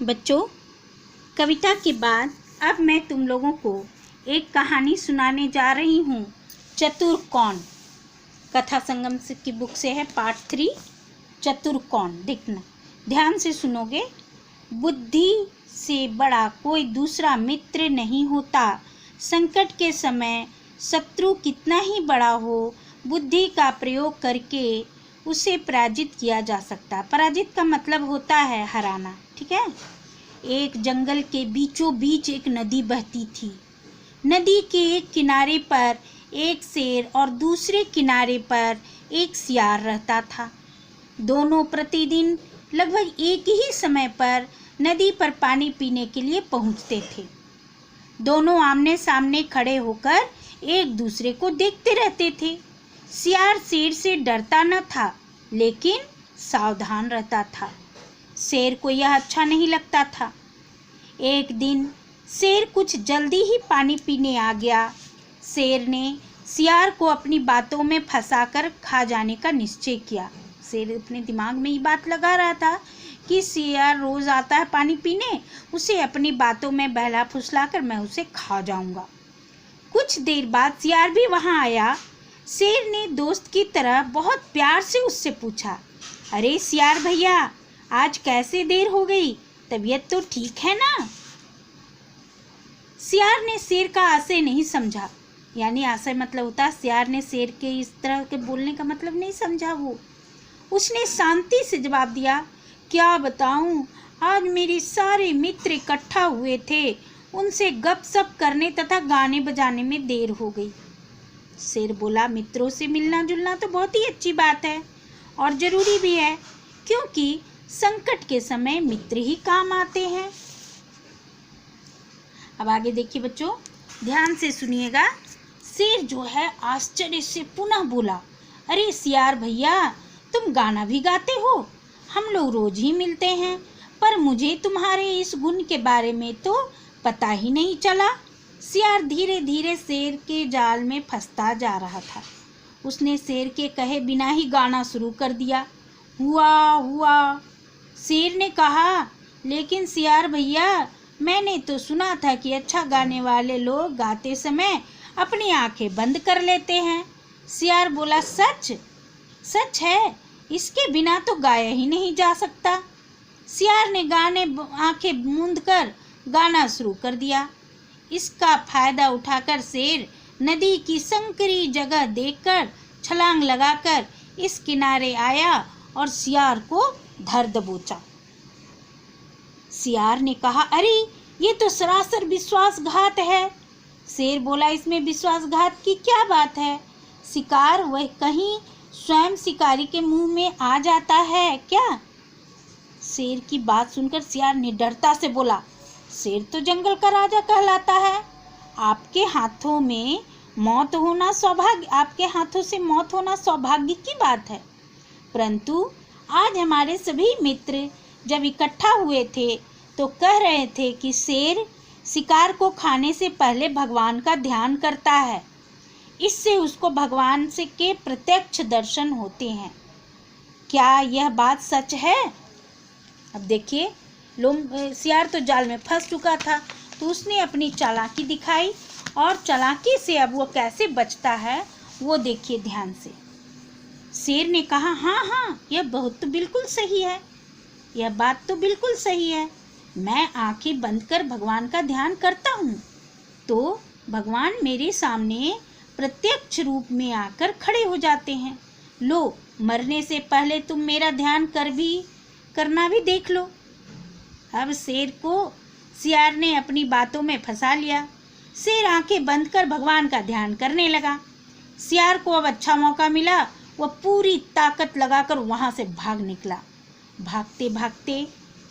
बच्चों, कविता के बाद अब मैं तुम लोगों को एक कहानी सुनाने जा रही हूँ। चतुर कौन? कथा संगम की बुक से है, पार्ट 3, चतुर कौन। देखना, ध्यान से सुनोगे। बुद्धि से बड़ा कोई दूसरा मित्र नहीं होता। संकट के समय शत्रु कितना ही बड़ा हो, बुद्धि का प्रयोग करके उसे पराजित किया जा सकता। पराजित का मतलब होता है हराना, ठीक है। एक जंगल के बीचों बीच एक नदी बहती थी। नदी के एक किनारे पर एक शेर और दूसरे किनारे पर एक सियार रहता था। दोनों प्रतिदिन लगभग एक ही समय पर नदी पर पानी पीने के लिए पहुंचते थे। दोनों आमने सामने खड़े होकर एक दूसरे को देखते रहते थे। सियार शेर से डरता न था, लेकिन सावधान रहता था। शेर को यह अच्छा नहीं लगता था। एक दिन शेर कुछ जल्दी ही पानी पीने आ गया। शेर ने सियार को अपनी बातों में फंसाकर खा जाने का निश्चय किया। शेर अपने दिमाग में ये बात लगा रहा था कि सियार रोज आता है पानी पीने, उसे अपनी बातों में बहला फुसलाकर मैं उसे खा जाऊंगा। कुछ देर बाद सियार भी वहां आया। शेर ने दोस्त की तरह बहुत प्यार से उससे पूछा, अरे सियार भैया, आज कैसे देर हो गई? तबीयत तो ठीक है ना? सियार ने शेर का आशय नहीं समझा। यानी आशय मतलब होता है, सियार ने शेर के इस तरह के बोलने का मतलब नहीं समझा। उसने शांति से जवाब दिया, क्या बताऊं, आज मेरे सारे मित्र इकट्ठा हुए थे। उनसे गपशप करने तथा गाने बजाने में देर हो गई। शेर बोला, मित्रों से मिलना जुलना तो बहुत ही अच्छी बात है और ज़रूरी भी है, क्योंकि संकट के समय मित्र ही काम आते हैं। अब आगे देखिए बच्चों, ध्यान से सुनिएगा। शेर जो है आश्चर्य से पुनः बोला, अरे सियार भैया, तुम गाना भी गाते हो? हम लोग रोज ही मिलते हैं, पर मुझे तुम्हारे इस गुण के बारे में तो पता ही नहीं चला। सियार धीरे धीरे शेर के जाल में फंसता जा रहा था। उसने शेर के कहे बिना ही गाना शुरू कर दिया। हुआ हुआ, शेर ने कहा, लेकिन सियार भैया, मैंने तो सुना था कि अच्छा गाने वाले लोग गाते समय अपनी आंखें बंद कर लेते हैं। सियार बोला, सच? सच है, इसके बिना तो गाया ही नहीं जा सकता। सियार ने आंखें मूंद कर गाना शुरू कर दिया। इसका फायदा उठाकर शेर नदी की संकरी जगह देखकर छलांग लगाकर इस किनारे आया और सियार को धर दबोचा। सियार ने कहा, अरे ये तो सरासर विश्वासघात है। शेर बोला, इसमें विश्वासघात की क्या बात है? शिकार वह कहीं स्वयं शिकारी के मुंह में आ जाता है क्या? शेर की बात सुनकर सियार निडरता से बोला, शेर तो जंगल का राजा कहलाता है। आपके हाथों से मौत होना सौभाग्य की बात है। परंतु आज हमारे सभी मित्र जब इकट्ठा हुए थे तो कह रहे थे कि शेर शिकार को खाने से पहले भगवान का ध्यान करता है। इससे उसको भगवान से के प्रत्यक्ष दर्शन होते हैं। क्या यह बात सच है? अब देखिए, सियार तो जाल में फंस चुका था, तो उसने अपनी चालाकी दिखाई और चालाकी से अब वो कैसे बचता है वो देखिए ध्यान से। शेर ने कहा, हाँ हाँ, यह बहुत तो बिल्कुल सही है, यह बात तो बिल्कुल सही है। मैं आंखें बंद कर भगवान का ध्यान करता हूँ तो भगवान मेरे सामने प्रत्यक्ष रूप में आकर खड़े हो जाते हैं। लो, मरने से पहले तुम मेरा ध्यान करना भी देख लो। अब शेर को सियार ने अपनी बातों में फंसा लिया। शेर आंखें बंद कर भगवान का ध्यान करने लगा। सियार को अब अच्छा मौका मिला। वह पूरी ताकत लगाकर वहां से भाग निकला। भागते भागते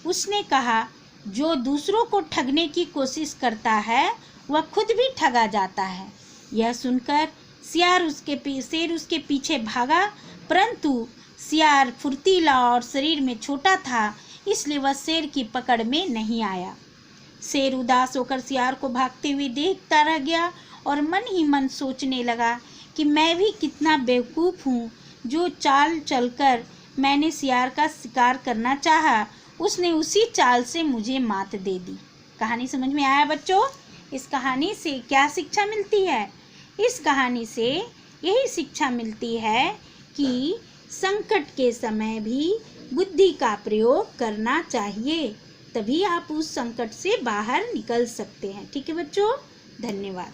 उसने कहा, जो दूसरों को ठगने की कोशिश करता है वह खुद भी ठगा जाता है। यह सुनकर शेर उसके पीछे भागा, परंतु सियार फुर्तीला और शरीर में छोटा था, इसलिए वह शेर की पकड़ में नहीं आया। शेर उदास होकर सियार को भागते हुए देखता रह गया और मन ही मन सोचने लगा कि मैं भी कितना बेवकूफ़ हूँ, जो चाल चलकर मैंने सियार का शिकार करना चाहा, उसने उसी चाल से मुझे मात दे दी। कहानी समझ में आया बच्चों? इस कहानी से क्या शिक्षा मिलती है? इस कहानी से यही शिक्षा मिलती है कि संकट के समय भी बुद्धि का प्रयोग करना चाहिए, तभी आप उस संकट से बाहर निकल सकते हैं। ठीक है बच्चों, धन्यवाद।